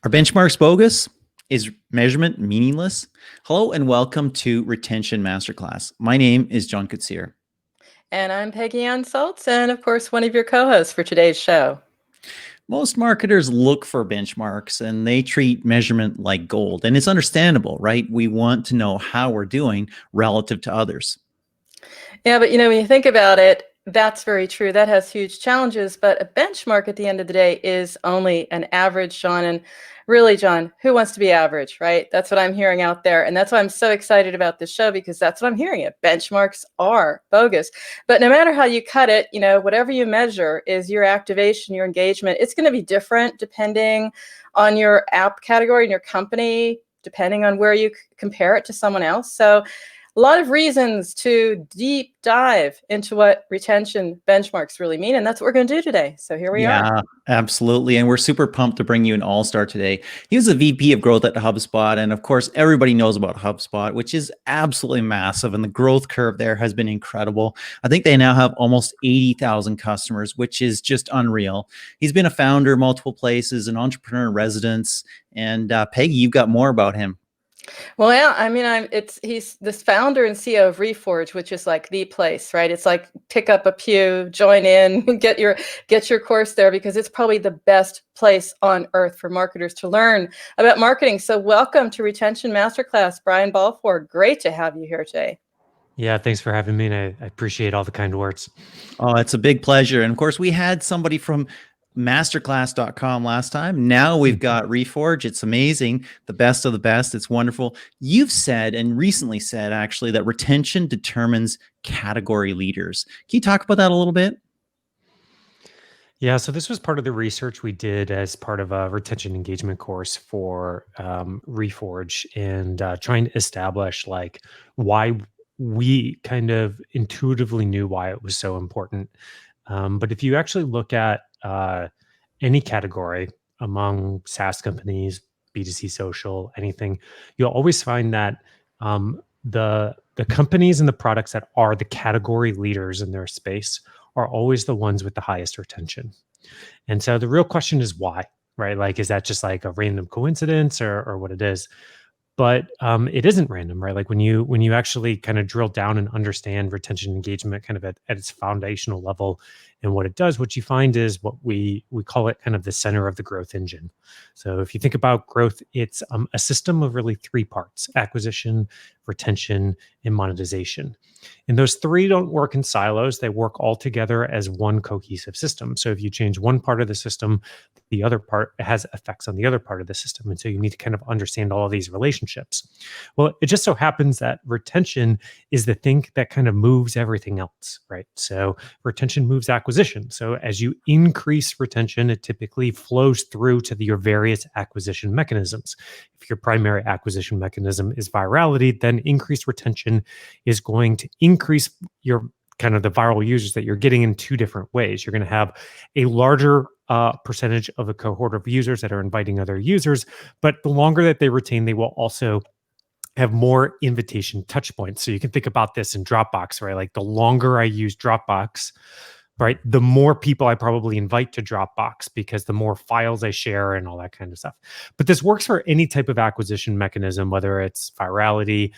Are benchmarks bogus? Is measurement meaningless? Hello and welcome to Retention Masterclass. My name is John Koetsier. And I'm Peggy on Salz, and of course, one of your co-hosts for today's show. Most marketers look for benchmarks and they treat measurement like gold. And it's understandable, right? We want to know how we're doing relative to others. Yeah, but when you think about it, that's very true. That has huge challenges, but a benchmark at the end of the day is only an average, John. And really, John, who wants to be average, right? That's what I'm hearing out there. And that's why I'm so excited about this show, because that's what I'm hearing. It benchmarks are bogus. But no matter how you cut it, whatever you measure is your activation, your engagement. It's going to be different depending on your app category and your company, depending on where you compare it to someone else. So a lot of reasons to deep dive into what retention benchmarks really mean. And that's what we're going to do today. So here we are. Yeah, absolutely. And we're super pumped to bring you an all-star today. He was the VP of growth at Hubspot. And of course, everybody knows about Hubspot, which is absolutely massive. And the growth curve there has been incredible. I think they now have almost 80,000 customers, which is just unreal. He's been a founder multiple places, an entrepreneur in residence. And Peggy, you've got more about him. Well, yeah, I mean, he's this founder and CEO of Reforge, which is like the place, right? It's like pick up a pew, join in, get your course there, because it's probably the best place on earth for marketers to learn about marketing. So welcome to Retention Masterclass, Brian Balfour. Great to have you here today. Yeah, thanks for having me, and I appreciate all the kind words. Oh, it's a big pleasure. And of course, we had somebody from masterclass.com last time. Now we've got Reforge. It's amazing. The best of the best. It's wonderful. You've said, and recently said actually, that retention determines category leaders. Can you talk about that a little bit? Yeah, so this was part of the research we did as part of a retention engagement course for Reforge, and trying to establish like why we kind of intuitively knew why it was so important. But if you actually look at any category among SaaS companies, B2C social, anything, you'll always find that the companies and the products that are the category leaders in their space are always the ones with the highest retention. And so the real question is why, right? Like, is that just like a random coincidence or what it is? But it isn't random, right? Like when you actually kind of drill down and understand retention engagement kind of at its foundational level and what it does, what you find is what we call it kind of the center of the growth engine. So if you think about growth, it's a system of really three parts: acquisition, retention, and monetization. And those three don't work in silos. They work all together as one cohesive system. So if you change one part of the system, the other part has effects on the other part of the system. And so you need to kind of understand all of these relationships. Well, it just so happens that retention is the thing that kind of moves everything else, right? So retention moves acquisition. So as you increase retention, it typically flows through to your various acquisition mechanisms. If your primary acquisition mechanism is virality, then increased retention is going to increase your kind of the viral users that you're getting in two different ways. You're going to have a larger percentage of a cohort of users that are inviting other users, but the longer that they retain, they will also have more invitation touch points. So you can think about this in Dropbox, right? Like the longer I use Dropbox, right, the more people I probably invite to Dropbox, because the more files I share and all that kind of stuff. But this works for any type of acquisition mechanism, whether it's virality,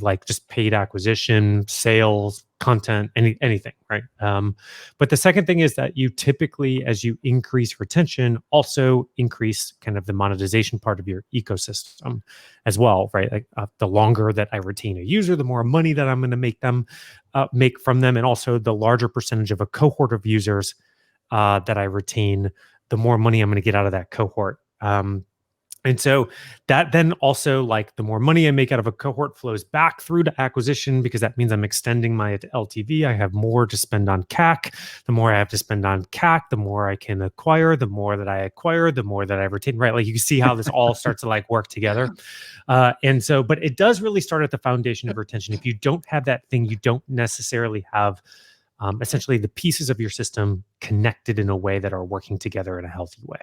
like just paid acquisition, sales, content, anything, right? But the second thing is that you typically, as you increase retention, also increase kind of the monetization part of your ecosystem as well, right? Like the longer that I retain a user, the more money that I'm going to make from them, and also the larger percentage of a cohort of users that I retain, the more money I'm going to get out of that cohort. And so that then also, like, the more money I make out of a cohort flows back through to acquisition, because that means I'm extending my LTV. I have more to spend on CAC. The more I have to spend on CAC, the more I can acquire. The more that I acquire, the more that I retain, right? Like you can see how this all starts to like work together. And so, but it does really start at the foundation of retention. If you don't have that thing, you don't necessarily have essentially the pieces of your system connected in a way that are working together in a healthy way.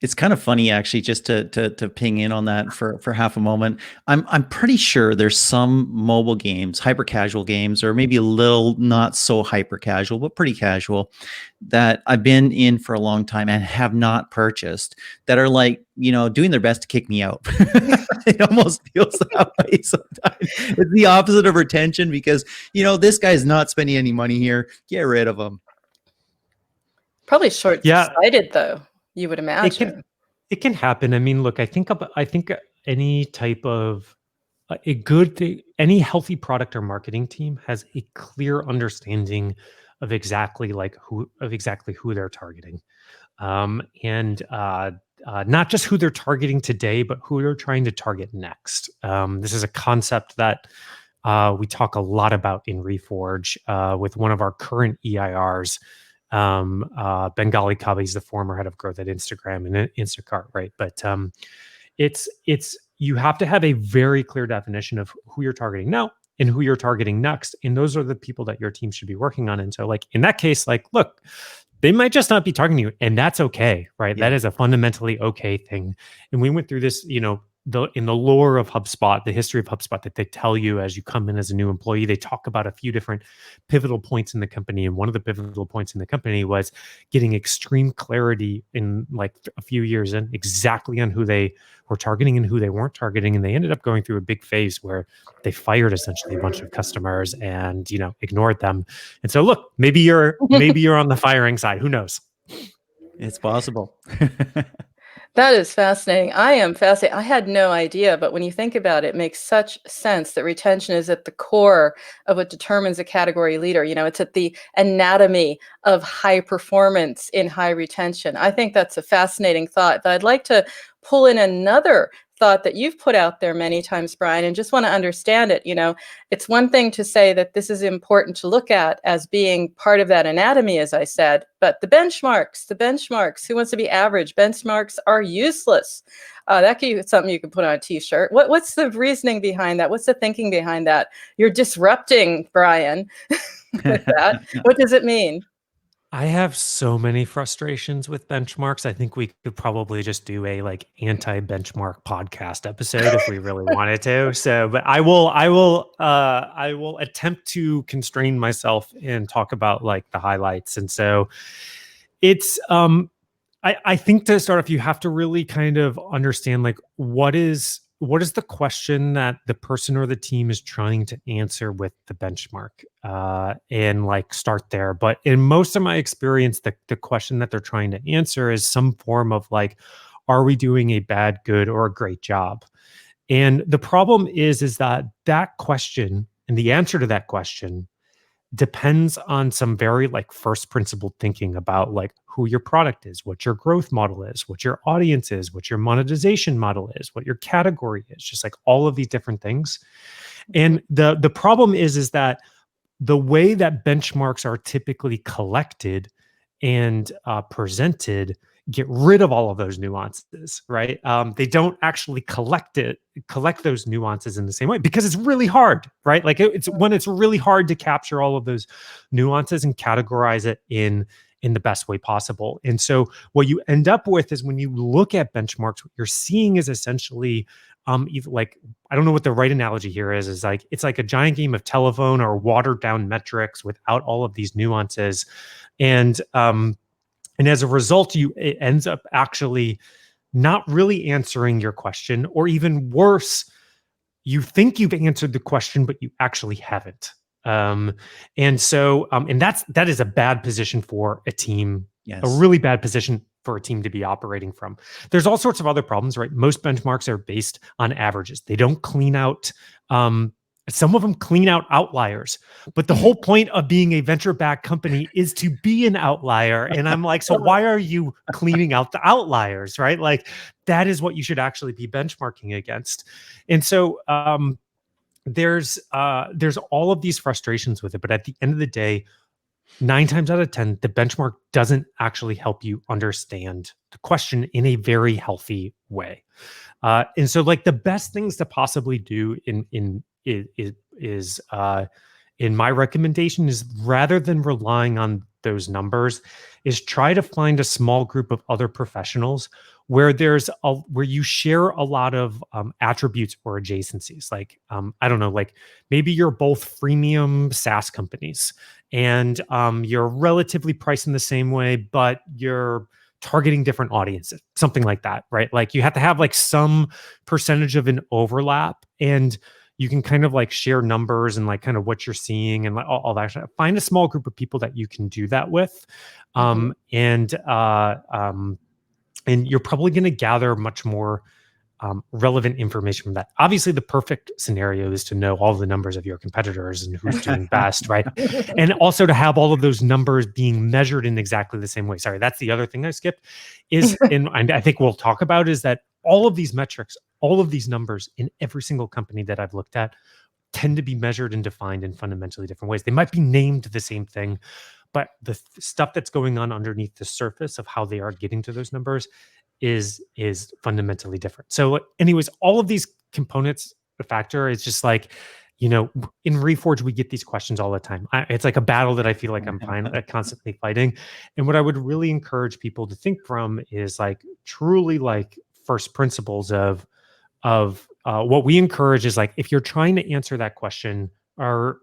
It's kind of funny, actually, just to ping in on that for half a moment. I'm pretty sure there's some mobile games, hyper casual games, or maybe a little not so hyper casual, but pretty casual, that I've been in for a long time and have not purchased, that are like, doing their best to kick me out. It almost feels that way sometimes. It's the opposite of retention because, this guy's not spending any money here. Get rid of him. Probably Yeah, short-sighted, though, you would it imagine. can happen. I mean, look, I think any type of a good thing, any healthy product or marketing team has a clear understanding of exactly who they're targeting, and not just who they're targeting today, but who they're trying to target next. This is a concept that we talk a lot about in Reforge with one of our current EIRs. Bengali Kabi is the former head of growth at Instagram and Instacart, right? But it's you have to have a very clear definition of who you're targeting now and who you're targeting next, and those are the people that your team should be working on. And so, like in that case, like look, they might just not be targeting you, and that's okay, right? Yeah. That is a fundamentally okay thing. And we went through this, in the lore of HubSpot, the history of HubSpot that they tell you as you come in as a new employee. They talk about a few different pivotal points in the company. And one of the pivotal points in the company was getting extreme clarity in like a few years in exactly on who they were targeting and who they weren't targeting. And they ended up going through a big phase where they fired essentially a bunch of customers and, ignored them. And so look, maybe you're on the firing side. Who knows? It's possible. That is fascinating. I am fascinated. I had no idea, but when you think about it, it makes such sense that retention is at the core of what determines a category leader. It's at the anatomy of high performance in high retention. I think that's a fascinating thought, but I'd like to pull in another thought that you've put out there many times, Brian, and just want to understand it. It's one thing to say that this is important to look at as being part of that anatomy, as I said, but the benchmarks, who wants to be average? Benchmarks are useless. That could be something you can put on a t-shirt. What's the reasoning behind that? What's the thinking behind that? You're disrupting, Brian, with that. What does it mean? I have so many frustrations with benchmarks. I think we could probably just do a anti-benchmark podcast episode if we really wanted to. So, but I will attempt to constrain myself and talk about the highlights. And so it's I think to start off, you have to really kind of understand what is the question that the person or the team is trying to answer with the benchmark, and start there. But in most of my experience, the question that they're trying to answer is some form of are we doing a bad, good, or a great job? And the problem is that question and the answer to that question depends on some very first principle thinking about who your product is, what your growth model is, what your audience is, what your monetization model is, what your category is, just all of these different things. And the problem is that the way that benchmarks are typically collected and presented get rid of all of those nuances, right? They don't actually collect those nuances in the same way because it's really hard, right? It's really hard to capture all of those nuances and categorize it in the best way possible. And so what you end up with is when you look at benchmarks, what you're seeing is essentially I don't know what the right analogy here is it's like a giant game of telephone or watered down metrics without all of these nuances. And as a result, it ends up actually not really answering your question, or even worse, you think you've answered the question, but you actually haven't. And that is a bad position for a team. Yes. A really bad position for a team to be operating from. There's all sorts of other problems, right? Most benchmarks are based on averages. They don't clean out. Some of them clean out outliers, but the whole point of being a venture-backed company is to be an outlier. And I'm so why are you cleaning out the outliers, right? That is what you should actually be benchmarking against. And so there's all of these frustrations with it, but at the end of the day, 9 times out of 10, the benchmark doesn't actually help you understand the question in a very healthy way. And so the best things to possibly do in my recommendation is rather than relying on those numbers is try to find a small group of other professionals where where you share a lot of attributes or adjacencies. Like, I don't know, like maybe you're both freemium SaaS companies and you're relatively priced in the same way, but you're targeting different audiences, something like that, right? Like you have to have like some percentage of an overlap, and you can kind of like share numbers and like kind of what you're seeing and like all that. Find a small group of people that you can do that with. And you're probably going to gather much more relevant information from that. Obviously, the perfect scenario is to know all the numbers of your competitors and who's doing best, right? And also to have all of those numbers being measured in exactly the same way. Sorry, that's the other thing I skipped is, and I think we'll talk about, is that all of these metrics, all of these numbers in every single company that I've looked at tend to be measured and defined in fundamentally different ways. They might be named the same thing, but the stuff that's going on underneath the surface of how they are getting to those numbers is fundamentally different. So anyways, all of these components, the factor is just like, in Reforge, we get these questions all the time. It's like a battle that I feel like I'm constantly fighting. And what I would really encourage people to think from is like truly like first principles of what we encourage is like, if you're trying to answer that question, are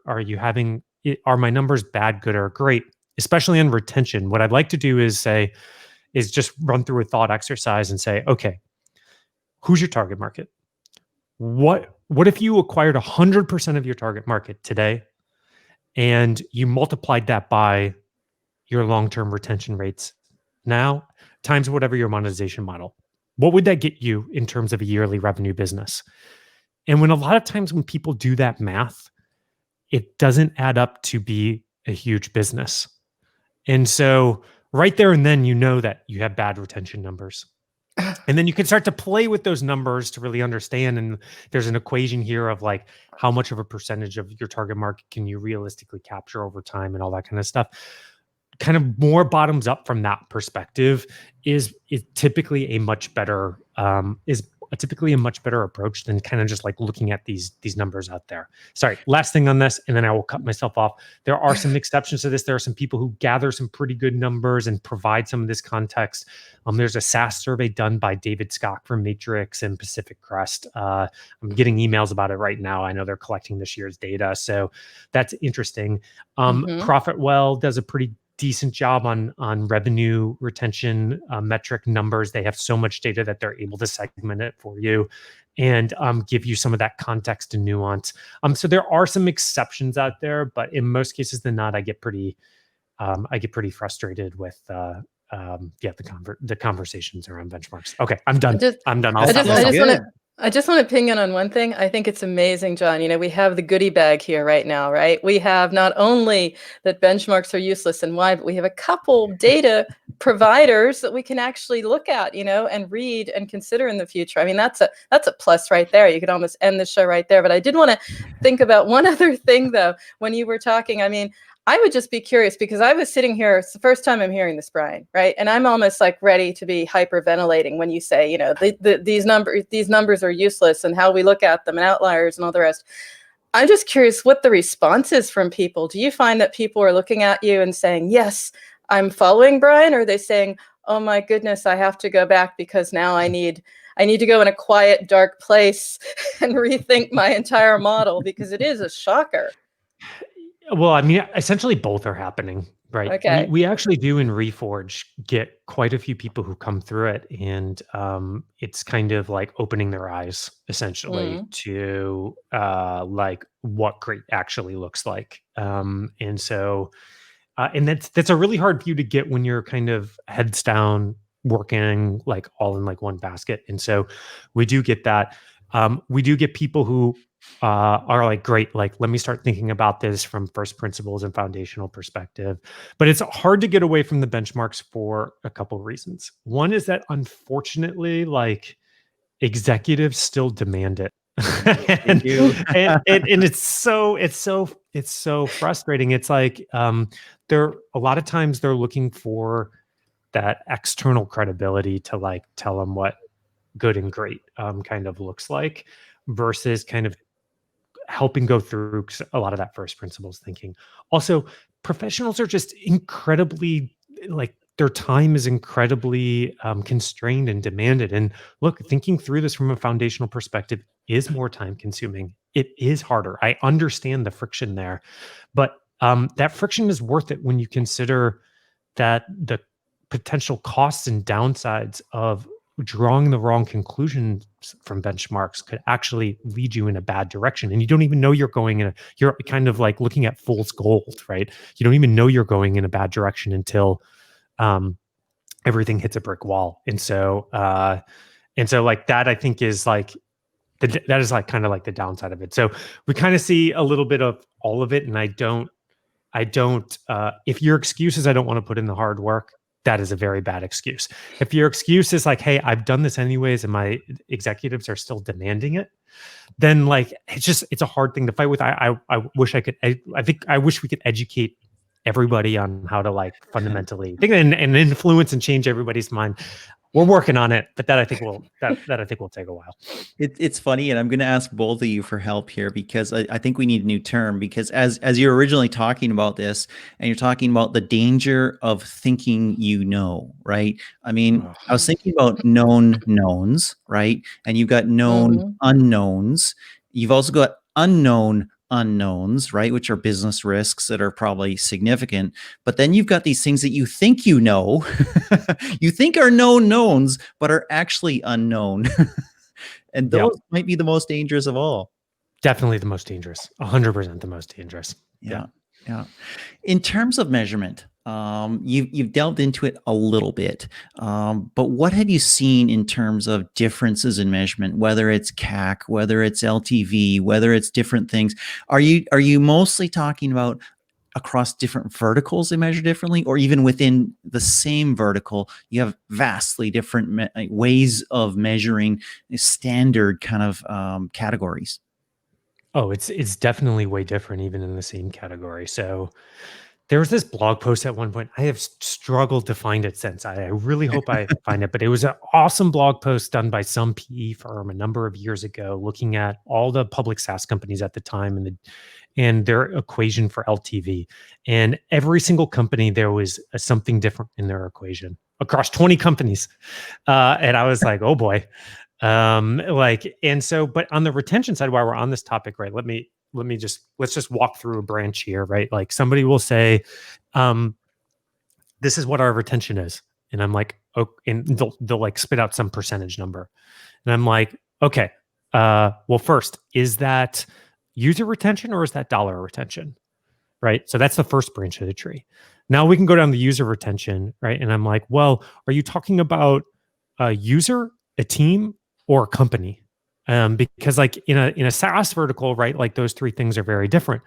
my numbers bad, good, or great? Especially in retention, what I'd like to do is just run through a thought exercise and say, okay, who's your target market? What if you acquired 100% of your target market today and you multiplied that by your long-term retention rates now times whatever your monetization model? What would that get you in terms of a yearly revenue business? And when a lot of times when people do that math, it doesn't add up to be a huge business. And so right there and then, that you have bad retention numbers. And then you can start to play with those numbers to really understand. And there's an equation here of like, how much of a percentage of your target market can you realistically capture over time and all that kind of stuff. Kind of more bottoms up from that perspective is typically a much better approach than kind of just like looking at these numbers out there. Sorry, last thing on this, and then I will cut myself off. There are some exceptions to this. There are some people who gather some pretty good numbers and provide some of this context. There's a SaaS survey done by David Scott from Matrix and Pacific Crest. I'm getting emails about it right now. I know they're collecting this year's data, so that's interesting. Profitwell does a pretty decent job on revenue retention metric numbers. They have so much data that they're able to segment it for you and give you some of that context and nuance. So there are some exceptions out there, but in most cases than not, I get pretty frustrated with the conversations around benchmarks. Okay, I'm done. I just want to ping in on one thing. I think it's amazing, John. We have the goodie bag here right now, right? We have not only that benchmarks are useless and why, but we have a couple data providers that we can actually look at, and read and consider in the future. I mean, that's a plus right there. You could almost end the show right there. But I did want to think about one other thing, though, when you were talking. I mean, I would just be curious because I was sitting here. It's the first time I'm hearing this, Brian, right? And I'm almost like ready to be hyperventilating when you say, these numbers are useless and how we look at them and outliers and all the rest. I'm just curious what the response is from people. Do you find that people are looking at you and saying, yes, I'm following Brian? Or are they saying, oh my goodness, I have to go back because now I need to go in a quiet, dark place and rethink my entire model because it is a shocker. Well, I mean, essentially both are happening, right? Okay. We actually do in Reforge get quite a few people who come through it, and it's kind of like opening their eyes essentially to like what great actually looks like. And so, and that's a really hard view to get when you're kind of heads down working like all in like one basket. And so we do get that. We do get people who are like, great, like, let me start thinking about this from first principles and foundational perspective. But it's hard to get away from the benchmarks for a couple of reasons. One is that unfortunately, like, executives still demand it. and it's so frustrating. It's like a lot of times they're looking for that external credibility to like tell them what good and great kind of looks like versus kind of helping go through a lot of that first principles thinking. Also, professionals are just incredibly, like, their time is incredibly constrained and demanded. And look, thinking through this from a foundational perspective is more time consuming. It is harder. I understand the friction there, but that friction is worth it when you consider that the potential costs and downsides of drawing the wrong conclusions from benchmarks could actually lead you in a bad direction. And you don't even know you're going in you're kind of like looking at fool's gold, right? You don't even know you're going in a bad direction until everything hits a brick wall. And so like that, I think is like, that is like kind of like the downside of it. So we kind of see a little bit of all of it. And I don't, if your excuse is, I don't want to put in the hard work, that is a very bad excuse. If your excuse is like, hey, I've done this anyways, and my executives are still demanding it, then like, it's a hard thing to fight with. I wish I wish we could educate everybody on how to like fundamentally think and influence and change everybody's mind. We're working on it, but that I think will take a while. It's funny, and I'm going to ask both of you for help here, because I think we need a new term. Because as you're originally talking about this, and you're talking about the danger of thinking you know, right? I mean, I was thinking about known knowns, right? And you've got known unknowns. You've also got unknown unknowns, right? Which are business risks that are probably significant. But then you've got these things that you think you know, you think are known knowns, but are actually unknown. And those might be the most dangerous of all. Definitely the most dangerous. 100% the most dangerous. Yeah. In terms of measurement, you've delved into it a little bit, but what have you seen in terms of differences in measurement, whether it's CAC, whether it's LTV, whether it's different things? Are you mostly talking about across different verticals they measure differently, or even within the same vertical, you have vastly different ways of measuring standard kind of categories? Oh, it's definitely way different even in the same category. So there was this blog post at one point. I have struggled to find it since. I really hope I find it, but it was an awesome blog post done by some PE firm a number of years ago, looking at all the public SaaS companies at the time and their equation for LTV. And every single company, there was something different in their equation across 20 companies. And I was like, oh boy. And so, but on the retention side, while we're on this topic, right, let's just walk through a branch here, right? Like somebody will say, this is what our retention is. And I'm like, oh, and they'll like spit out some percentage number. And I'm like, okay, well, first, is that user retention or is that dollar retention? Right. So that's the first branch of the tree. Now we can go down the user retention, right? And I'm like, well, are you talking about a user, a team, or a company? Because like in a SaaS vertical, right, like those three things are very different.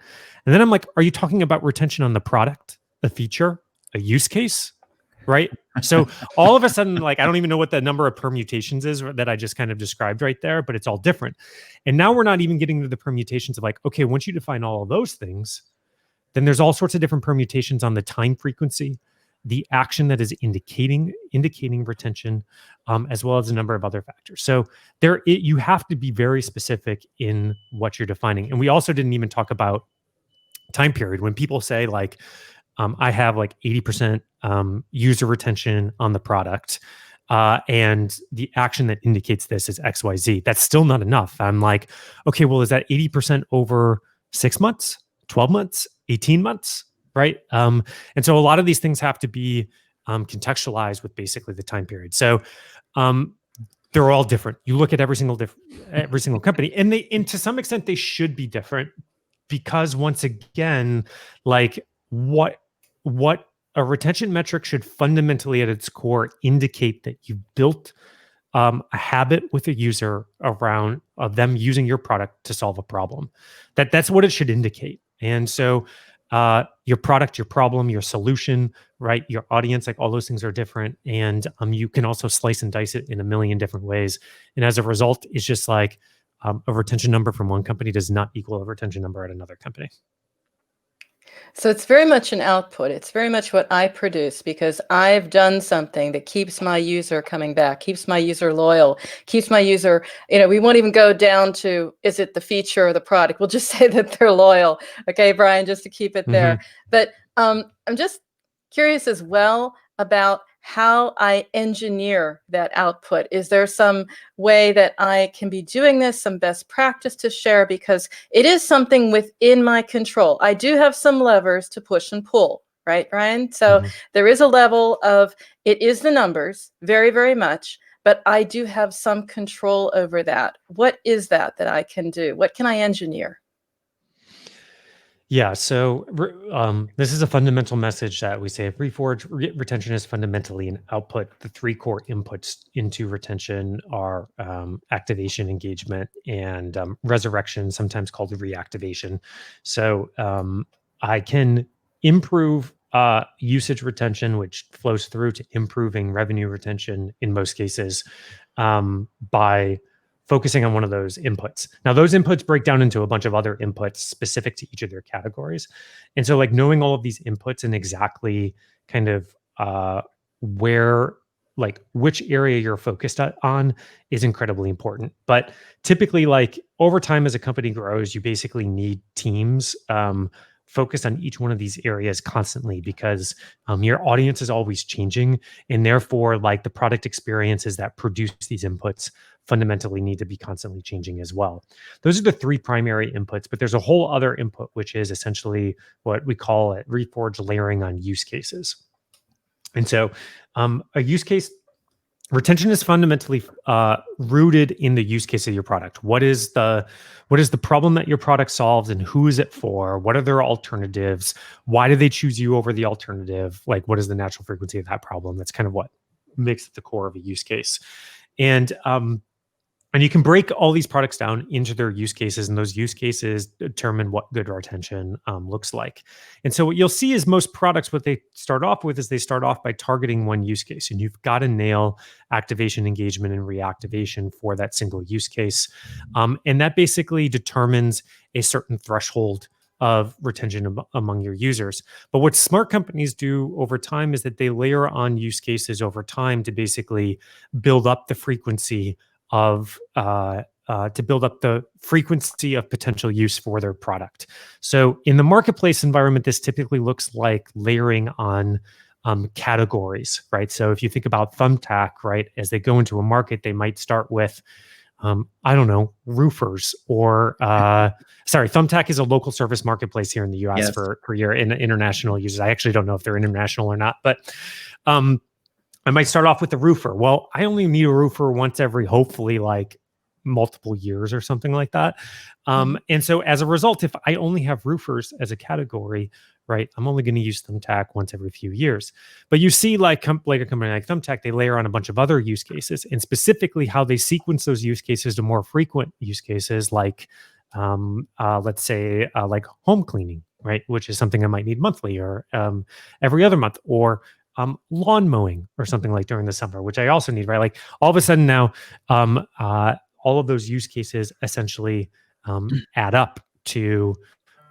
And then I'm like, are you talking about retention on the product, a feature, a use case, right? So all of a sudden, like, I don't even know what the number of permutations is that I just kind of described right there, but it's all different. And now we're not even getting to the permutations of like, okay, once you define all of those things, then there's all sorts of different permutations on the time frequency, the action that is indicating retention, as well as a number of other factors. So you have to be very specific in what you're defining. And we also didn't even talk about time period. When people say like, I have like 80% user retention on the product, and the action that indicates this is XYZ, that's still not enough. I'm like, okay, well, is that 80% over 6 months, 12 months, 18 months? Right. And so a lot of these things have to be contextualized with basically the time period. So they're all different. You look at every single company, and to some extent they should be different, because once again, like what a retention metric should fundamentally at its core indicate that you've built a habit with a user around them using your product to solve a problem. That's what it should indicate. And so your product, your problem, your solution, right? Your audience, like all those things are different. And you can also slice and dice it in a million different ways. And as a result, it's just like a retention number from one company does not equal a retention number at another company. So it's very much an output. It's very much what I produce, because I've done something that keeps my user coming back, keeps my user loyal, keeps my user, we won't even go down to, is it the feature or the product? We'll just say that they're loyal. Okay, Brian, just to keep it there. But I'm just curious as well about how I engineer that output. Is there some way that I can be doing this, some best practice to share? Because it is something within my control. I do have some levers to push and pull, right, Brian? So there is a level of, it is the numbers, very, very much, but I do have some control over that. What is that I can do? What can I engineer? Yeah, so this is a fundamental message that we say at Reforge. Retention is fundamentally an output. The three core inputs into retention are activation, engagement, and resurrection, sometimes called reactivation. So I can improve usage retention, which flows through to improving revenue retention in most cases by focusing on one of those inputs. Now, those inputs break down into a bunch of other inputs specific to each of their categories. And so like knowing all of these inputs and exactly kind of where, like which area you're focused on is incredibly important. But typically like over time as a company grows, you basically need teams focused on each one of these areas constantly because your audience is always changing. And therefore like the product experiences that produce these inputs fundamentally need to be constantly changing as well. Those are the three primary inputs, but there's a whole other input, which is essentially what we call at Reforge layering on use cases. And so a use case, retention is fundamentally rooted in the use case of your product. What is the problem that your product solves and who is it for? What are their alternatives? Why do they choose you over the alternative? Like what is the natural frequency of that problem? That's kind of what makes it the core of a use case. And you can break all these products down into their use cases, and those use cases determine what good retention looks like. And so what you'll see is most products, what they start off with is they start off by targeting one use case, and you've got to nail activation, engagement, and reactivation for that single use case. And that basically determines a certain threshold of retention among your users. But what smart companies do over time is that they layer on use cases over time to basically build up the frequency of potential use for their product. So in the marketplace environment, this typically looks like layering on categories, right? So if you think about Thumbtack, right, as they go into a market, they might start with I don't know, roofers or Thumbtack is a local service marketplace here in the US for your international users. I actually don't know if they're international or not, but I might start off with the roofer. Well, I only need a roofer once every, hopefully, like multiple years or something like that. And so as a result, if I only have roofers as a category, right, I'm only going to use Thumbtack once every few years. But you see like a company like Thumbtack, they layer on a bunch of other use cases, and specifically how they sequence those use cases to more frequent use cases like, let's say like home cleaning, right, which is something I might need monthly or every other month, or lawn mowing or something like during the summer, which I also need, right? Like all of a sudden now, all of those use cases essentially add up to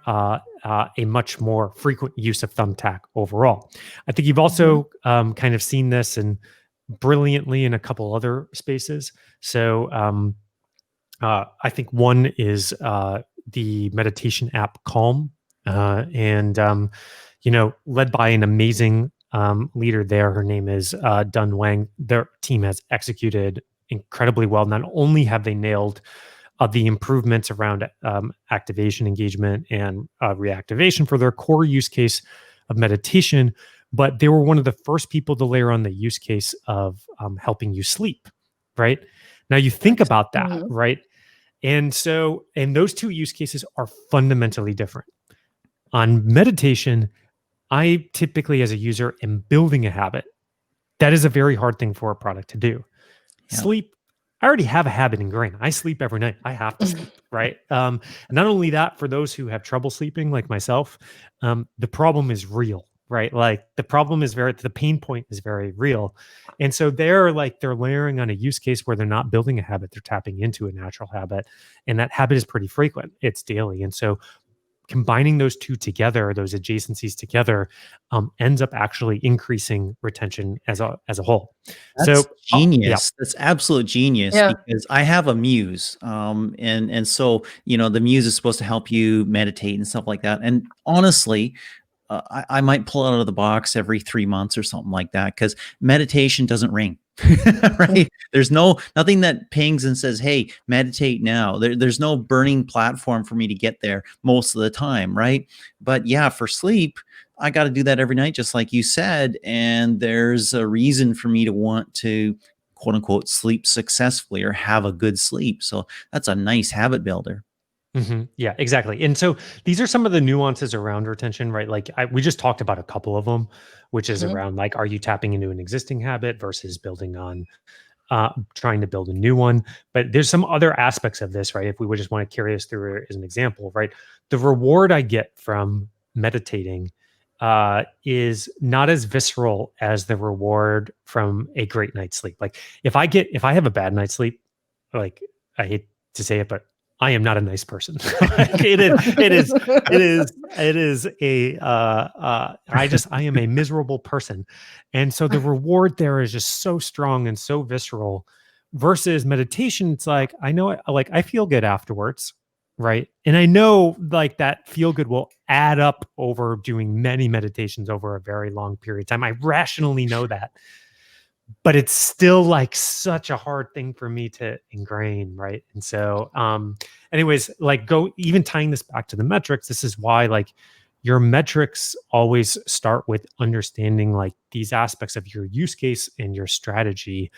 a much more frequent use of Thumbtack overall. I think you've also kind of seen this and brilliantly in a couple other spaces. So I think one is the meditation app Calm, and led by an amazing leader there. Her name is Dun Wang. Their team has executed incredibly well. Not only have they nailed the improvements around activation, engagement, and reactivation for their core use case of meditation, but they were one of the first people to layer on the use case of helping you sleep, right? Now you think about that, right? And those two use cases are fundamentally different. On meditation, I typically, as a user, am building a habit. That is a very hard thing for a product to do. Yeah. Sleep, I already have a habit ingrained. I sleep every night. I have to sleep, right? And not only that, for those who have trouble sleeping, like myself, the problem is real, right? Like the pain point is very real. And so they're layering on a use case where they're not building a habit, they're tapping into a natural habit. And that habit is pretty frequent. It's daily. And so combining those two together, those adjacencies together, ends up actually increasing retention as a whole. That's genius. That's absolute genius because I have a Muse. And so, the Muse is supposed to help you meditate and stuff like that. And honestly, I might pull it out of the box every 3 months or something like that, because meditation doesn't ring. Right? There's nothing that pings and says, "Hey, meditate now." There's no burning platform for me to get there most of the time, right? But yeah, for sleep, I got to do that every night, just like you said. And there's a reason for me to want to, quote unquote, sleep successfully or have a good sleep. So that's a nice habit builder. Yeah, exactly. And so these are some of the nuances around retention, right? Like we just talked about a couple of them, which is Mhm. around like, are you tapping into an existing habit versus building on trying to build a new one? But there's some other aspects of this, right? If we would just want to carry us through it as an example, right? The reward I get from meditating is not as visceral as the reward from a great night's sleep. Like if I have a bad night's sleep, like I hate to say it, but I am not a nice person. Like, it is a, I am a miserable person. And so the reward there is just so strong and so visceral versus meditation. It's like, I know it, like I feel good afterwards. Right. And I know like that feel good will add up over doing many meditations over a very long period of time. I rationally know that, but it's still like such a hard thing for me to ingrain, right? And so anyways, like go even tying this back to the metrics, this is why like your metrics always start with understanding like these aspects of your use case and your strategy.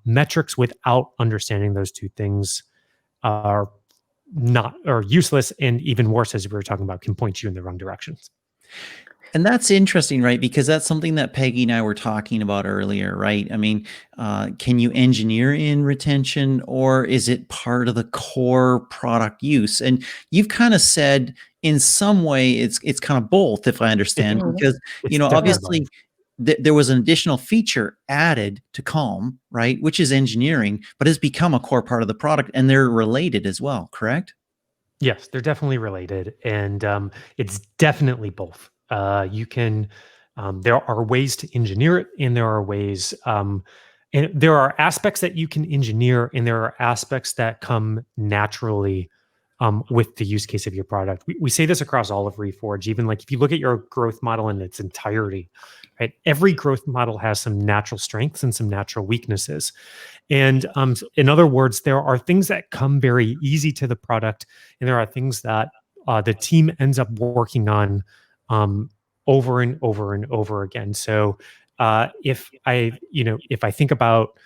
Metrics without understanding those two things are not or useless, and even worse, as we were talking about, can point you in the wrong directions. And that's interesting, right? Because that's something that Peggy and I were talking about earlier, right? I mean, can you engineer in retention, or is it part of the core product use? And you've kind of said in some way it's kind of both, if I It, understand, Mhm. because it's definitely both. obviously there was an additional feature added to Calm, right? Which is engineering, but has become a core part of the product, and they're related as well, correct? Yes, they're definitely related, and it's definitely both. You can, there are ways to engineer it, and there are ways, and there are aspects that you can engineer, and there are aspects that come naturally with the use case of your product. We say this across all of Reforge, even like if you look at your growth model in its entirety, right? Every growth model has some natural strengths and some natural weaknesses. And in other words, there are things that come very easy to the product, and there are things that the team ends up working on over and over and over again. So if I think about,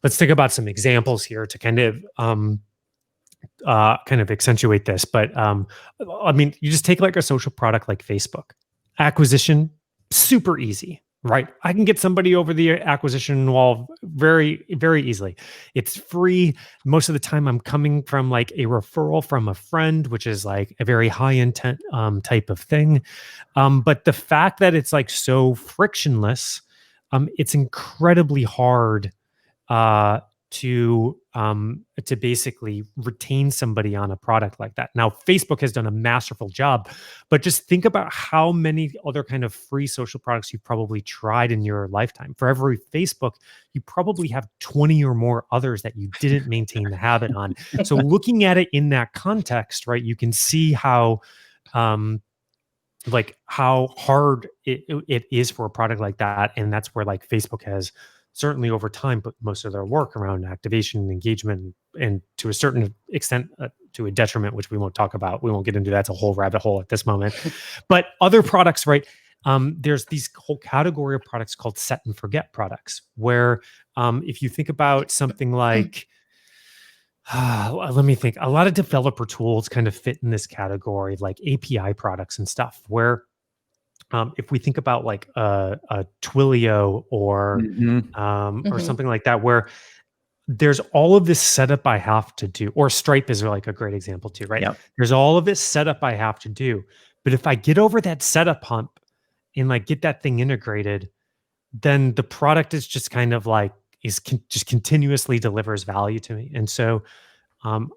let's think about some examples here to kind of accentuate this. But I mean, you just take like a social product like Facebook. Acquisition, super easy, right? I can get somebody over the acquisition wall very, very easily. It's free. Most of the time, I'm coming from like a referral from a friend, which is like a very high intent type of thing. But the fact that it's like so frictionless, it's incredibly hard uh, to basically retain somebody on a product like that. Now, Facebook has done a masterful job, but just think about how many other kind of free social products you've probably tried in your lifetime. For every Facebook, you probably have 20 or more others that you didn't maintain the habit on. So looking at it in that context, right, you can see how like how hard it is for a product like that. And that's where like Facebook has certainly over time put most of their work around activation and engagement, and to a certain extent to a detriment, which we won't talk about. We won't get into that. It's a whole rabbit hole at this moment. But other products, right? There's these whole category of products called set and forget products, where if you think about something like let me think. A lot of developer tools kind of fit in this category, like API products and stuff, where if we think about like a Twilio or Mhm. Mhm. something like that, where there's all of this setup I have to do, or Stripe is like a great example too, right? Yep. There's all of this setup I have to do. But if I get over that setup hump and like get that thing integrated, then the product is just kind of like just continuously delivers value to me. And so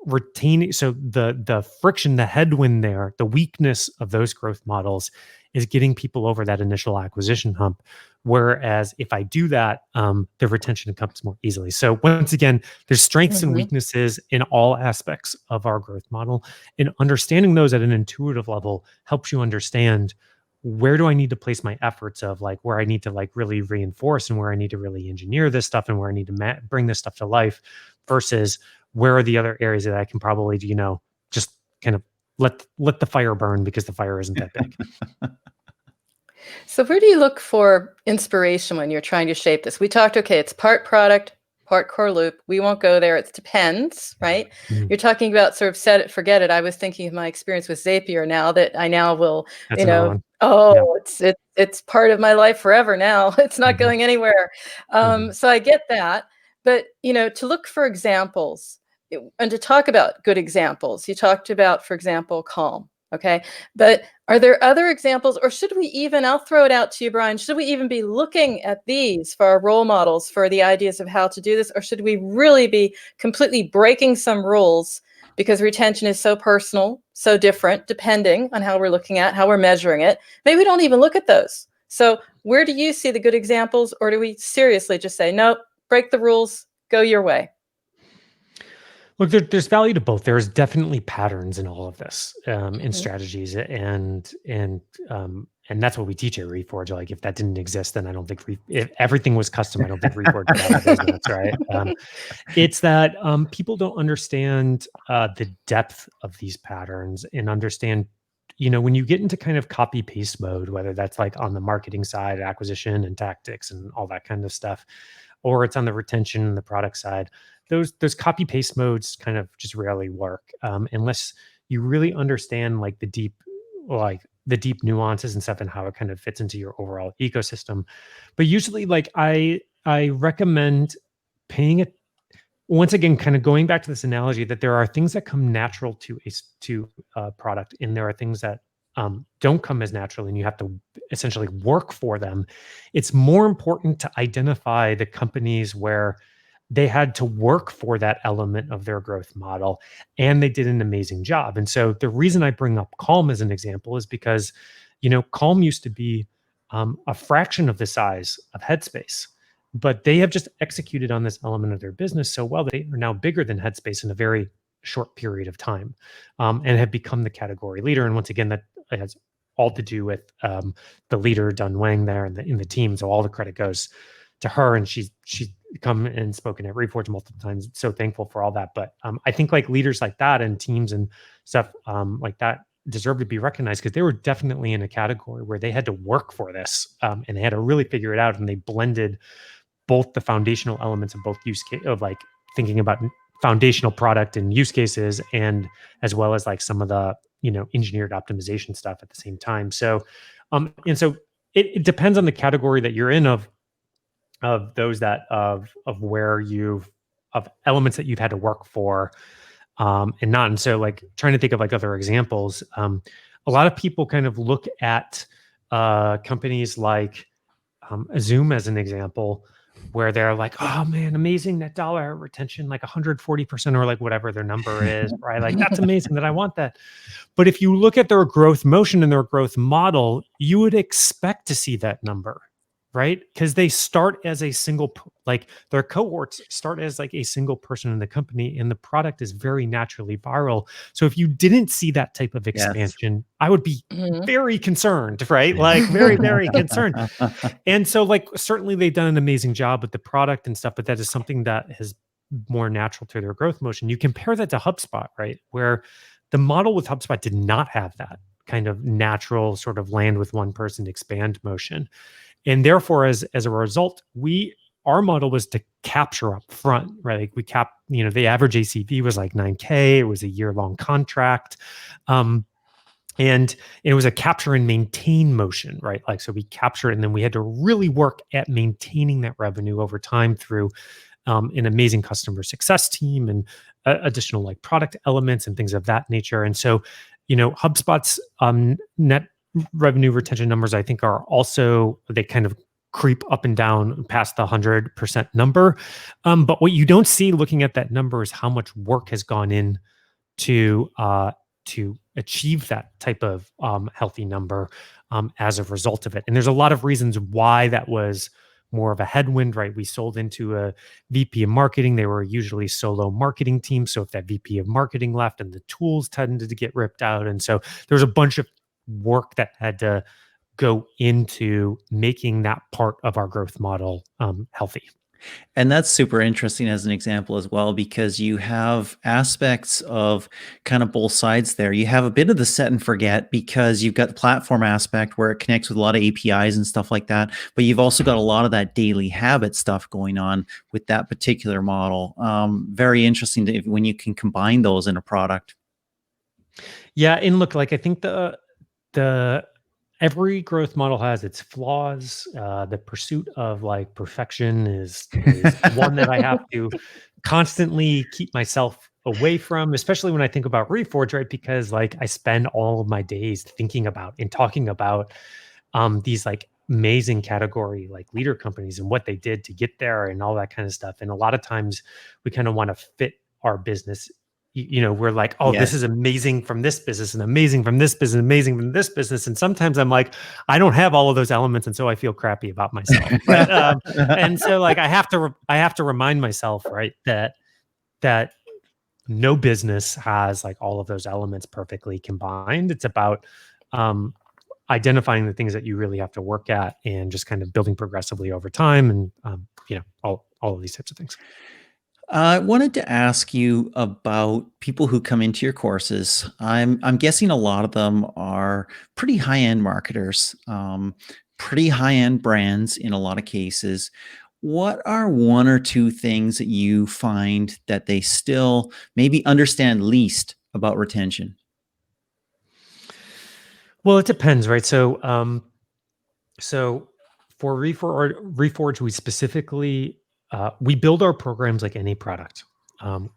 retaining, so the friction, the headwind there, the weakness of those growth models is getting people over that initial acquisition hump. Whereas if I do that, the retention comes more easily. So once again, there's strengths and Mhm. weaknesses in all aspects of our growth model, and understanding those at an intuitive level helps you understand where do I need to place my efforts of like where I need to like really reinforce and where I need to really engineer this stuff and where I need to bring this stuff to life versus where are the other areas that I can probably, just kind of let the fire burn because the fire isn't that big. So where do you look for inspiration when you're trying to shape this? We talked, okay, it's part product, part core loop. We won't go there. It depends, right? Mhm. You're talking about sort of set it, forget it. I was thinking of my experience with Zapier now that I now will, That's another one. Yeah. it's part of my life forever now. It's not Mhm. going anywhere. Mhm. So I get that. But, to look for examples and to talk about good examples, you talked about, for example, Calm. Okay. But are there other examples, or should we even, I'll throw it out to you, Brian, should we even be looking at these for our role models for the ideas of how to do this? Or should we really be completely breaking some rules because retention is so personal, so different, depending on how we're looking at, how we're measuring it? Maybe we don't even look at those. So where do you see the good examples, or do we seriously just say, nope, break the rules, go your way? Look, there's value to both. There's definitely patterns in all of this, in Mhm. strategies, and that's what we teach at Reforge. Like, if that didn't exist, then I don't think if everything was custom, I don't think Reforge would have a business, right? It's that people don't understand the depth of these patterns and understand. When you get into kind of copy paste mode, whether that's like on the marketing side, acquisition and tactics and all that kind of stuff, or it's on the retention and the product side, those copy paste modes kind of just rarely work unless you really understand like the deep nuances and stuff and how it kind of fits into your overall ecosystem. But usually, like I recommend paying it once again, kind of going back to this analogy that there are things that come natural to a product, and there are things that don't come as naturally, and you have to essentially work for them. It's more important to identify the companies where they had to work for that element of their growth model, and they did an amazing job. And so the reason I bring up Calm as an example is because, Calm used to be a fraction of the size of Headspace, but they have just executed on this element of their business so well that they are now bigger than Headspace in a very short period of time, and have become the category leader. And once again, that has all to do with the leader Dun Wang there in the team. So all the credit goes to her, and she's come and spoken at Reforge multiple times. So thankful for all that. But I think like leaders like that and teams and stuff like that deserve to be recognized because they were definitely in a category where they had to work for this, and they had to really figure it out, and they blended both the foundational elements of both use case of like thinking about foundational product and use cases, and as well as like some of the engineered optimization stuff at the same time. So and so it depends on the category that you're in of those that of where you've of elements that you've had to work for, and not. And so like trying to think of like other examples, a lot of people kind of look at companies like Zoom as an example, where they're like, oh man, amazing net dollar retention, like 140% or like whatever their number is, right? Like that's amazing that I want that. But if you look at their growth motion and their growth model, you would expect to see that number, right? Because they start as a single, like their cohorts start as like a single person in the company, and the product is very naturally viral. So if you didn't see that type of Yes. expansion, I would be Mhm. very concerned, right? Like very, very concerned. And so like certainly they've done an amazing job with the product and stuff, but that is something that is more natural to their growth motion. You compare that to HubSpot, right? Where the model with HubSpot did not have that kind of natural sort of land with one person expand motion. And therefore, as a result, our model was to capture up front, right? Like the average ACV was like 9K. It was a year-long contract. And it was a capture and maintain motion, right? Like, so we capture it, and then we had to really work at maintaining that revenue over time through an amazing customer success team and additional like product elements and things of that nature. And so, HubSpot's net revenue retention numbers, I think, are also, they kind of creep up and down past the 100% number. But what you don't see looking at that number is how much work has gone in to achieve that type of healthy number as a result of it. And there's a lot of reasons why that was more of a headwind, right? We sold into a VP of marketing. They were usually solo marketing team. So if that VP of marketing left, and the tools tended to get ripped out. And so there was a bunch of work that had to go into making that part of our growth model healthy. And that's super interesting as an example as well, because you have aspects of kind of both sides there. You have a bit of the set and forget because you've got the platform aspect where it connects with a lot of APIs and stuff like that. But you've also got a lot of that daily habit stuff going on with that particular model. Very interesting when you can combine those in a product. Yeah, and look, like I think the every growth model has its flaws. The pursuit of like perfection is one that I have to constantly keep myself away from, especially when I think about Reforge, right? Because like I spend all of my days thinking about and talking about these like amazing category like leader companies and what they did to get there and all that kind of stuff. And a lot of times we kind of want to fit our business. We're like, oh, this Yes. is amazing from this business and amazing from this business, amazing from this business. And sometimes I'm like, I don't have all of those elements, and so I feel crappy about myself. But and so like I have to remind myself, right, that no business has like all of those elements perfectly combined. It's about identifying the things that you really have to work at and just kind of building progressively over time, and all of these types of things. I wanted to ask you about people who come into your courses. I'm guessing a lot of them are pretty high-end marketers, pretty high-end brands in a lot of cases. What are one or two things that you find that they still maybe understand least about retention? Well, it depends, right? So for Reforge, we specifically we build our programs like any product.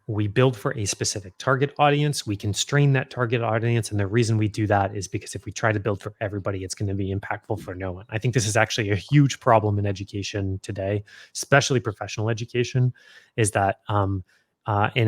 We build for a specific target audience. We constrain that target audience, and the reason we do that is because if we try to build for everybody, it's going to be impactful for no one. I think this is actually a huge problem in education today, especially professional education, is that and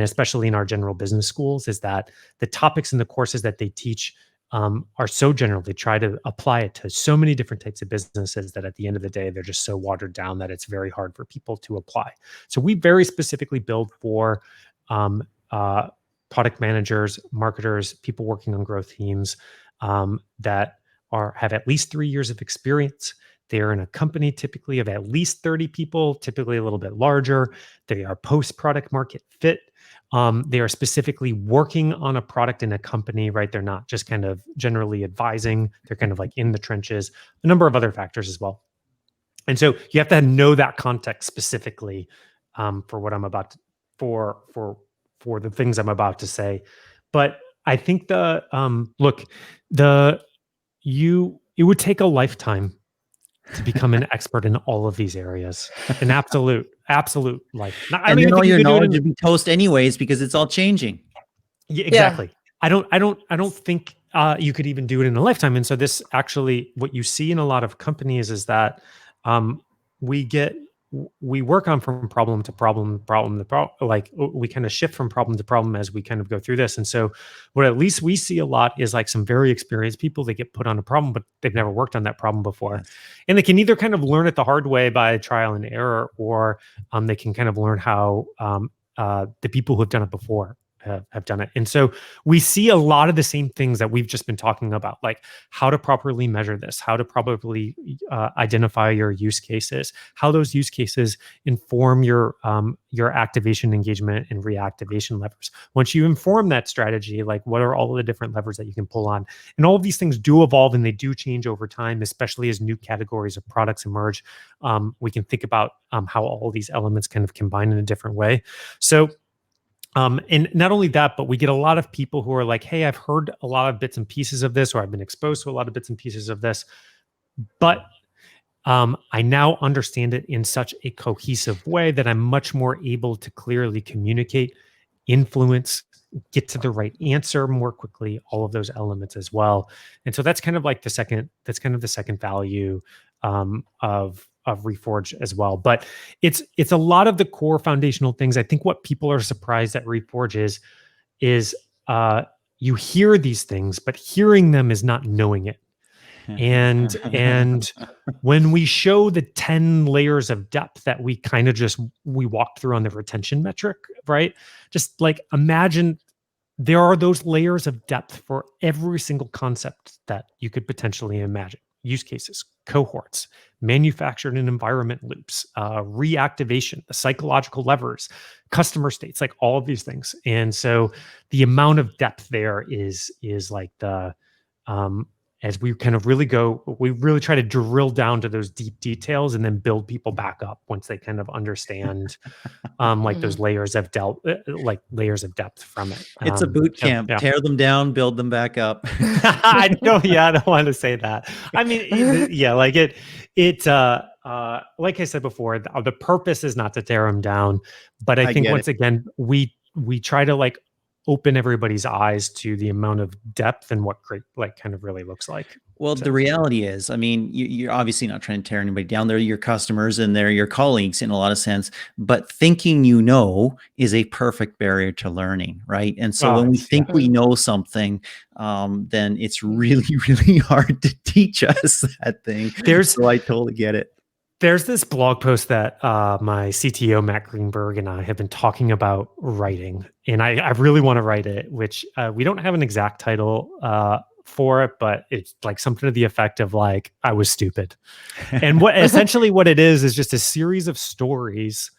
especially in our general business schools, is that the topics in the courses that they teach are so general. They try to apply it to so many different types of businesses that at the end of the day, they're just so watered down that it's very hard for people to apply. So we very specifically build for product managers, marketers, people working on growth teams that have at least 3 years of experience. They're in a company typically of at least 30 people, typically a little bit larger. They are post-product market fit. They are specifically working on a product in a company, right? They're not just kind of generally advising. They're kind of like in the trenches, a number of other factors as well. And so you have to know that context specifically for what I'm about to, for the things I'm about to say. But I think it would take a lifetime to become an expert in all of these areas. An absolute life. I And don't even then all think you your could do it knowledge would be toast anyways because it's all changing. Yeah, exactly. I don't think you could even do it in a lifetime. And so this actually, what you see in a lot of companies is that we work on from problem to problem, like we kind of shift from problem to problem as we kind of go through this. And so what at least we see a lot is like some very experienced people that get put on a problem, but they've never worked on that problem before. Yes. And they can either kind of learn it the hard way by trial and error, or they can kind of learn how the people who have done it before have done it. And so we see a lot of the same things that we've just been talking about, like how to properly measure this, how to properly identify your use cases, how those use cases inform your activation, engagement, and reactivation levers. Once you inform that strategy, like what are all of the different levers that you can pull on? And all of these things do evolve and they do change over time, especially as new categories of products emerge. We can think about how all these elements kind of combine in a different way. So and not only that, but we get a lot of people who are like, hey, I've heard a lot of bits and pieces of this, or I've been exposed to a lot of bits and pieces of this, but I now understand it in such a cohesive way that I'm much more able to clearly communicate, influence, get to the right answer more quickly, all of those elements as well. And so that's kind of like the second value of Reforge as well. But it's a lot of the core foundational things. I think what people are surprised at Reforge is you hear these things, but hearing them is not knowing it. And when we show the 10 layers of depth that we kind of we walked through on the retention metric, right? Just like imagine there are those layers of depth for every single concept that you could potentially imagine. use cases, cohorts, manufactured and environment loops, reactivation, the psychological levers, customer states, like all of these things. And so the amount of depth there is like the as we kind of really we really try to drill down to those deep details and then build people back up once they kind of understand like those layers of layers of depth from it. It's a boot camp. Yeah. Tear them down, build them back up. I don't want to say that. I mean, like like I said before, the purpose is not to tear them down, but I think once again, we try to like open everybody's eyes to the amount of depth and what great like kind of really looks like. Well, the reality is, I mean, you're obviously not trying to tear anybody down. They're your customers and they're your colleagues in a lot of sense, but thinking is a perfect barrier to learning, right? And so when we think we know something, then it's really, really hard to teach us that thing. So I totally get it. There's this blog post that my CTO, Matt Greenberg, and I have been talking about writing, and I really want to write it, which we don't have an exact title for it, but it's like something to the effect of like, I was stupid. And essentially what it is just a series of stories.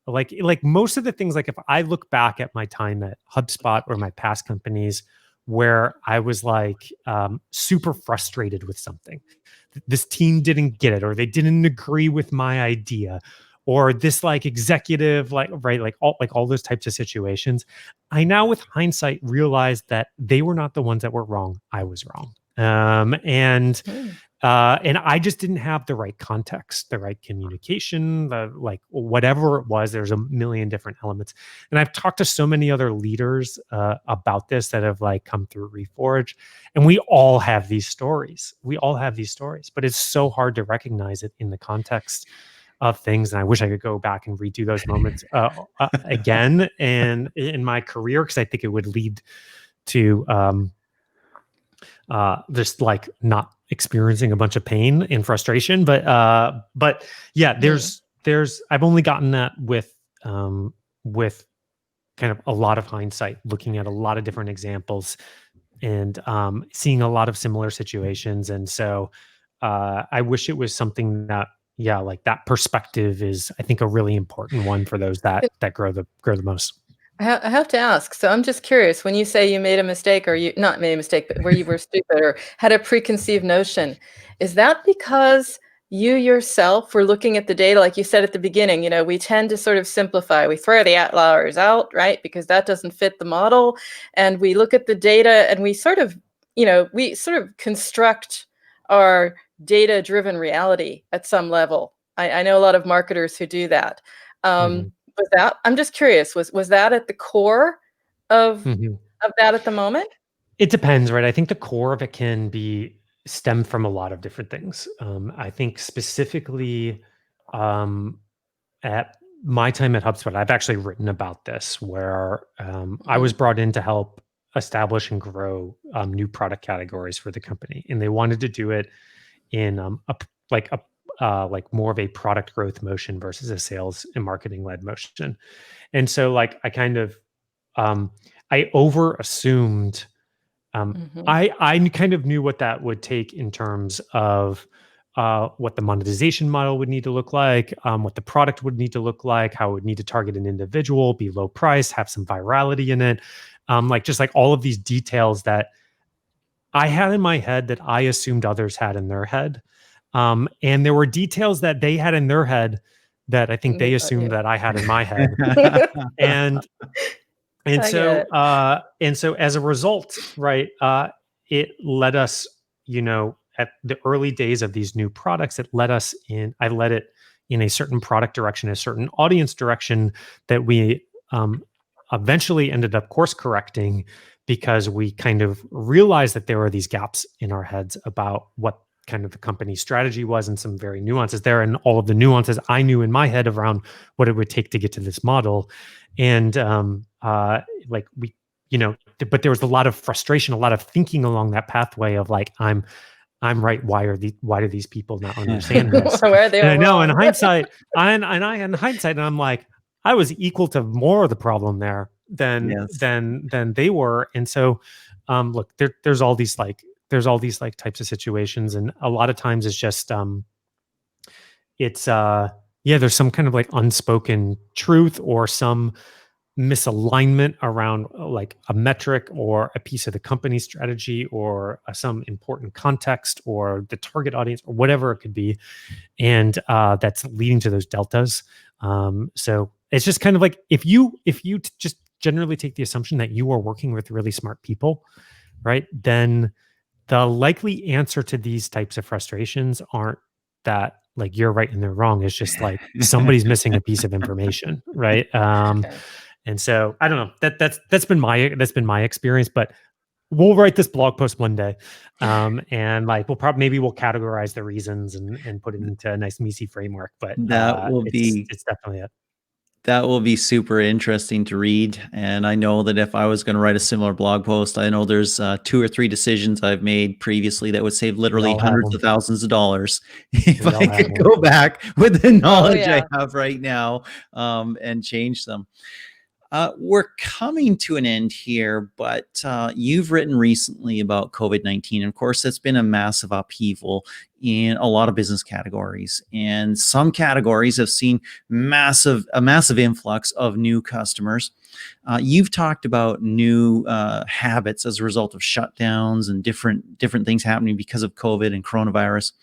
Like most of the things, like if I look back at my time at HubSpot or my past companies where I was like super frustrated with something, this team didn't get it, or they didn't agree with my idea, or this like executive, like all those types of situations. I now with hindsight realize that they were not the ones that were wrong. I was wrong. And I just didn't have the right context, the right communication, like whatever it was. There's a million different elements. And I've talked to so many other leaders about this that have like come through Reforge, and we all have these stories. But it's so hard to recognize it in the context of things. And I wish I could go back and redo those moments again and in my career, because I think it would lead to just like not experiencing a bunch of pain and frustration. But yeah, there's I've only gotten that with kind of a lot of hindsight, looking at a lot of different examples and seeing a lot of similar situations. And so I wish it was something that, like that perspective is, I think, a really important one for those that grow the most. I have to ask. So I'm just curious, when you say you made a mistake, or you not made a mistake, but where you were stupid or had a preconceived notion, is that because you yourself were looking at the data, like you said at the beginning, we tend to sort of simplify. We throw the outliers out, right? Because that doesn't fit the model. And we look at the data and we sort of construct our data-driven reality at some level. I know a lot of marketers who do that. Was that, I'm just curious, was that at the core of that at the moment? It depends, right? I think the core of it can be stemmed from a lot of different things. I think specifically at my time at HubSpot, I've actually written about this, where I was brought in to help establish and grow new product categories for the company, and they wanted to do it in like more of a product growth motion versus a sales and marketing led motion. And so like I kind of I over assumed I kind of knew what that would take in terms of what the monetization model would need to look like, what the product would need to look like, how it would need to target an individual, be low price, have some virality in it, just like all of these details that I had in my head that I assumed others had in their head. And there were details that they had in their head that I think they assumed that I had in my head. and so as a result, right, it led us, at the early days of these new products, I led it in a certain product direction, a certain audience direction that we eventually ended up course correcting, because we kind of realized that there were these gaps in our heads about what kind of the company's strategy was, and some very nuances there, and all of the nuances I knew in my head around what it would take to get to this model. And but there was a lot of frustration, a lot of thinking along that pathway of like, I'm right. Why do these people not understand this? And I know in hindsight, and I'm like, I was equal to more of the problem there than they were. And so, look, there's all these like there's all these like types of situations, and a lot of times it's just there's some kind of like unspoken truth or some misalignment around like a metric or a piece of the company strategy or some important context or the target audience or whatever it could be, and that's leading to those deltas. So it's just kind of like if you just generally take the assumption that you are working with really smart people, right, then the likely answer to these types of frustrations aren't that like you're right and they're wrong. It's just like somebody's missing a piece of information, right? Okay. And so I don't know. That's been my experience, but we'll write this blog post one day, and like maybe we'll categorize the reasons and put it into a nice MECE framework. But That will be it's definitely it. That will be super interesting to read. And I know that if I was going to write a similar blog post, I know there's 2 or 3 decisions I've made previously that would save literally all have hundreds them. of thousands of dollars if We all I have could them. go back with the knowledge yeah. I have right now and change them. We're coming to an end here, but you've written recently about COVID-19. And of course, that's been a massive upheaval in a lot of business categories. And some categories have seen a massive influx of new customers. You've talked about new habits as a result of shutdowns and different things happening because of COVID and coronavirus.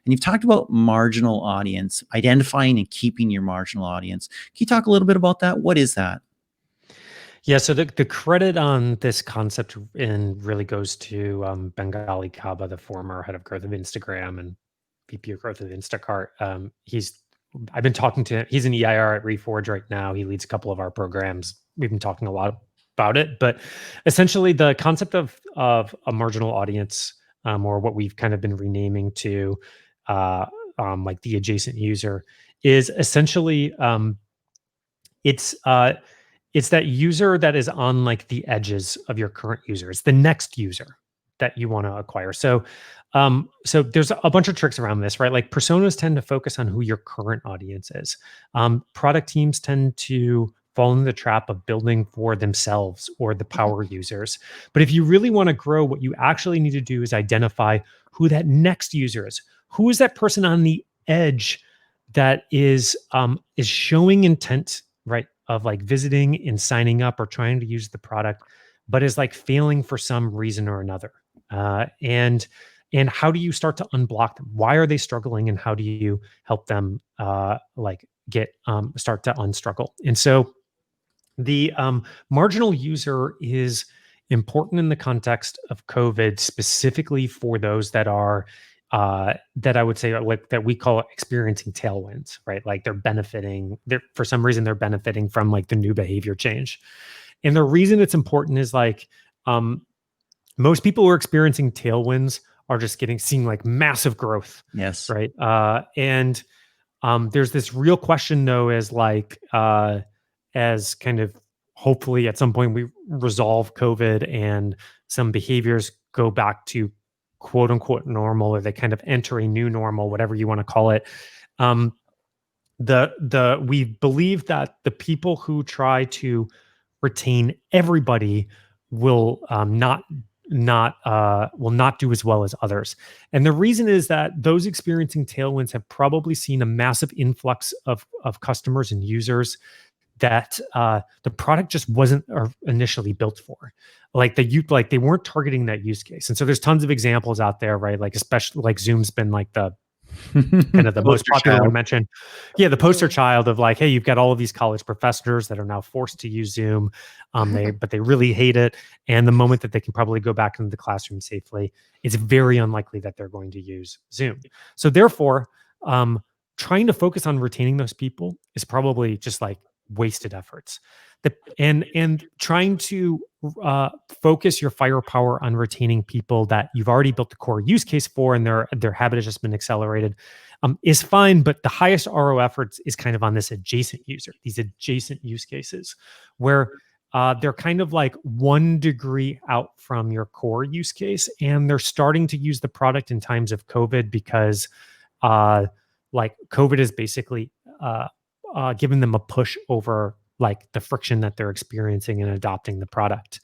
And you've talked about marginal audience, identifying and keeping your marginal audience. Can you talk a little bit about that? What is that? Yeah, so the credit on this concept really goes to Bengali Kaba, the former head of growth of Instagram and VP of growth of Instacart. I've been talking to him. He's an EIR at Reforge right now. He leads a couple of our programs. We've been talking a lot about it, but essentially the concept of a marginal audience, or what we've kind of been renaming to like the adjacent user, is essentially it's that user that is on like the edges of your current user. It's the next user that you want to acquire. So there's a bunch of tricks around this, right? Like personas tend to focus on who your current audience is. Product teams tend to fall into the trap of building for themselves or the power users. But if you really want to grow, what you actually need to do is identify who that next user is. Who is that person on the edge that is showing intent, right, of like visiting and signing up or trying to use the product, but is like failing for some reason or another. And how do you start to unblock them? Why are they struggling, and how do you help them start to unstruggle? And so the marginal user is important in the context of COVID, specifically for those that are that I would say like that we call experiencing tailwinds, right? Like for some reason they're benefiting from like the new behavior change. And the reason it's important is like most people who are experiencing tailwinds are just seeing like massive growth. Yes. Right. And there's this real question though, as kind of hopefully at some point we resolve COVID and some behaviors go back to quote unquote normal, or they kind of enter a new normal, whatever you want to call it. We believe that the people who try to retain everybody will not do as well as others. And the reason is that those experiencing tailwinds have probably seen a massive influx of customers and users that the product just wasn't initially built for. Like they weren't targeting that use case. And so there's tons of examples out there, right? Like especially like Zoom's been like the kind of the most popular one mentioned. Yeah, the poster child of like, hey, you've got all of these college professors that are now forced to use Zoom, but they really hate it. And the moment that they can probably go back into the classroom safely, it's very unlikely that they're going to use Zoom. So therefore, trying to focus on retaining those people is probably just like wasted efforts. And trying to focus your firepower on retaining people that you've already built the core use case for, and their habit has just been accelerated, is fine. But the highest RO efforts is kind of on this adjacent user, these adjacent use cases, where they're kind of like 1 degree out from your core use case, and they're starting to use the product in times of COVID because like COVID is basically giving them a push over like the friction that they're experiencing in adopting the product.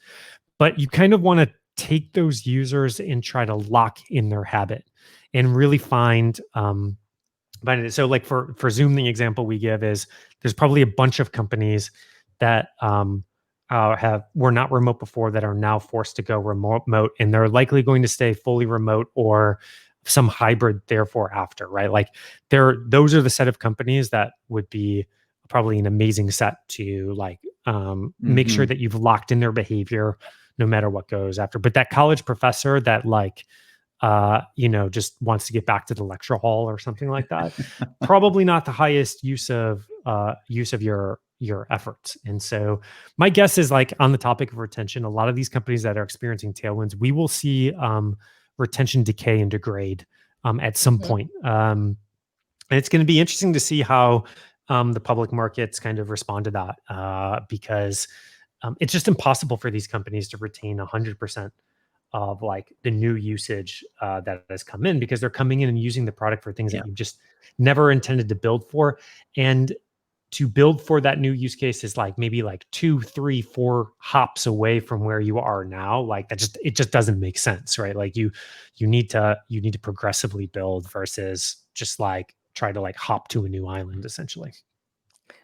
But you kind of want to take those users and try to lock in their habit and really find so like for Zoom, the example we give is there's probably a bunch of companies that were not remote before that are now forced to go remote, and they're likely going to stay fully remote or some hybrid therefore after, right? Like those are the set of companies that would be probably an amazing set to like make sure that you've locked in their behavior no matter what goes after. But that college professor that like just wants to get back to the lecture hall or something like that, probably not the highest use of your efforts. And so my guess is, like, on the topic of retention, a lot of these companies that are experiencing tailwinds, we will see retention decay and degrade at some point. And it's going to be interesting to see how the public markets kind of respond to that, because it's just impossible for these companies to retain 100% of like the new usage that has come in, because they're coming in and using the product for things that you just never intended to build for. And to build for that new use case is like maybe like 2, 3, 4 hops away from where you are now. Like it just doesn't make sense, right? Like you need to progressively build versus just like try to like hop to a new island essentially.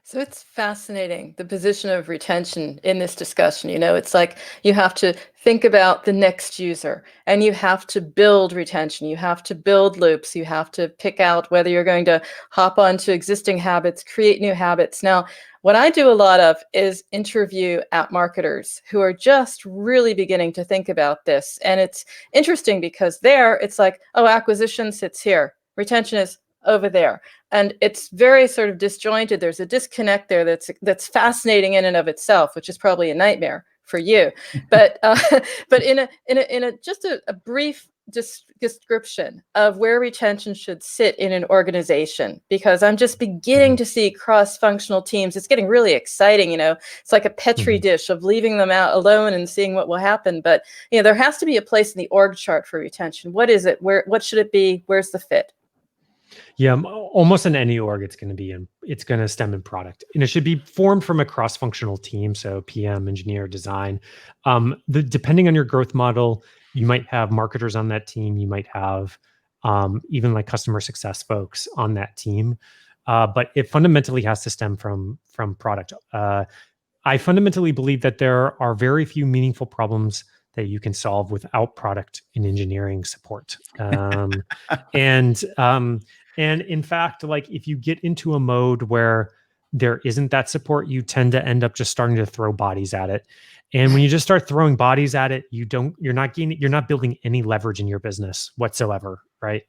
So it's fascinating, the position of retention in this discussion. It's like you have to think about the next user, and you have to build retention. You have to build loops. You have to pick out whether you're going to hop onto existing habits, create new habits. Now, what I do a lot of is interview app marketers who are just really beginning to think about this. And it's interesting because it's like, oh, acquisition sits here. Retention is over there. And it's very sort of disjointed. There's a disconnect there that's fascinating in and of itself, which is probably a nightmare for you. But in a just a brief description of where retention should sit in an organization, because I'm just beginning to see cross-functional teams. It's getting really exciting. It's like a petri dish of leaving them out alone and seeing what will happen. But there has to be a place in the org chart for retention. What is it? What should it be? Where's the fit? Yeah, almost in any org, it's going to stem in product, and it should be formed from a cross-functional team. So PM, engineer, design. Depending on your growth model, you might have marketers on that team. You might have even like customer success folks on that team. But it fundamentally has to stem from product. I fundamentally believe that there are very few meaningful problems that you can solve without product and engineering support. And in fact, like if you get into a mode where there isn't that support, you tend to end up just starting to throw bodies at it. And when you just start throwing bodies at it, you're not building any leverage in your business whatsoever, right?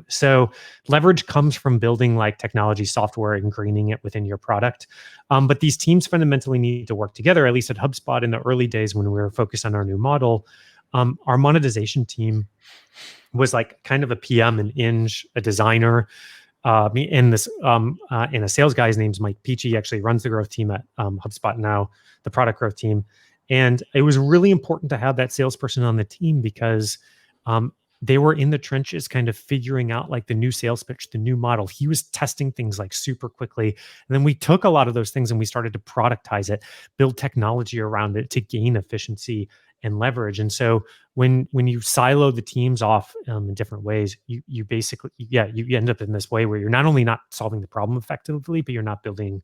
So leverage comes from building like technology software and greening it within your product. But these teams fundamentally need to work together. At least at HubSpot in the early days when we were focused on our new model, our monetization team was like kind of a PM, an eng, a designer, and a sales guy's name's Mike Peachy, actually runs the growth team at HubSpot now, the product growth team. And it was really important to have that salesperson on the team because they were in the trenches kind of figuring out like the new sales pitch, the new model. He was testing things like super quickly. And then we took a lot of those things and we started to productize it, build technology around it to gain efficiency and leverage. And so when you silo the teams off in different ways, you basically, you end up in this way where you're not only not solving the problem effectively, but you're not building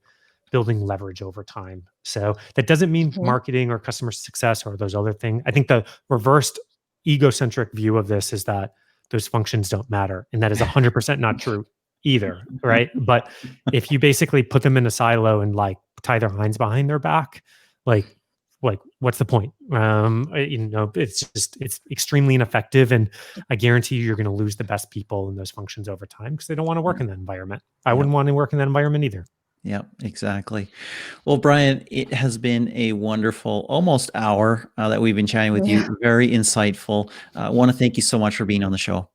leverage over time. So that doesn't mean marketing or customer success or those other things. I think the reversed egocentric view of this is that those functions don't matter. And that is 100% not true either, right? But if you basically put them in a silo and like tie their hinds behind their back, like what's the point? It's extremely ineffective. And I guarantee you're going to lose the best people in those functions over time because they don't want to work in that environment. I wouldn't want to work in that environment either. Yeah, exactly. Well, Brian, it has been a wonderful almost hour that we've been chatting with you. Very insightful. I want to thank you so much for being on the show.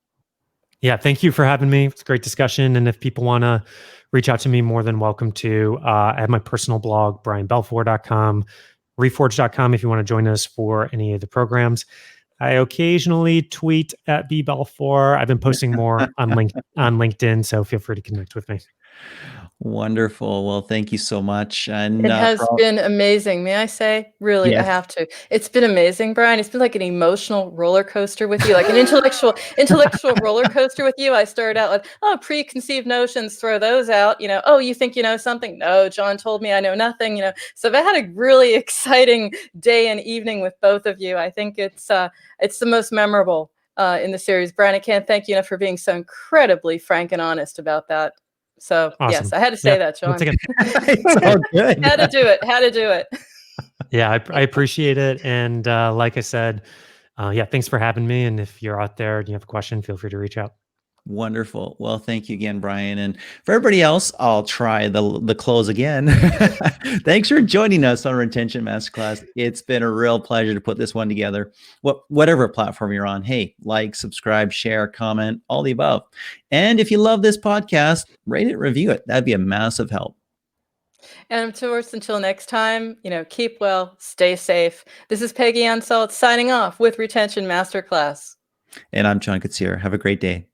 Yeah, thank you for having me. It's a great discussion. And if people want to reach out to me, more than welcome to. I have my personal blog, brianbalfour.com, reforge.com if you want to join us for any of the programs. I occasionally tweet at bbalfour. I've been posting more on LinkedIn, so feel free to connect with me. Wonderful. Well, thank you so much. And It has for all, been amazing. May I say? Really, I yes, have to. It's been amazing, Brian. It's been like an emotional roller coaster with you, like an intellectual roller coaster with you. I started out like, oh, preconceived notions, throw those out. Oh, you think you know something? No, John told me I know nothing. So I've had a really exciting day and evening with both of you. I think it's the most memorable in the series. Brian, I can't thank you enough for being so incredibly frank and honest about that. So yes, Awesome. I had to say Yep. that, Once John. again, it's all good. How to do it. How to do it. yeah, I appreciate it. And like I said, yeah, thanks for having me. And if you're out there and you have a question, feel free to reach out. Wonderful. Well, thank you again, Brian. And for everybody else, I'll try the close again. Thanks for joining us on Retention Masterclass. It's been a real pleasure to put this one together. Whatever platform you're on, hey, like, subscribe, share, comment, all the above. And if you love this podcast, rate it, review it. That'd be a massive help. And of course, until next time, keep well, stay safe. This is Peggy on Salz signing off with Retention Masterclass. And I'm John Koetsier. Have a great day.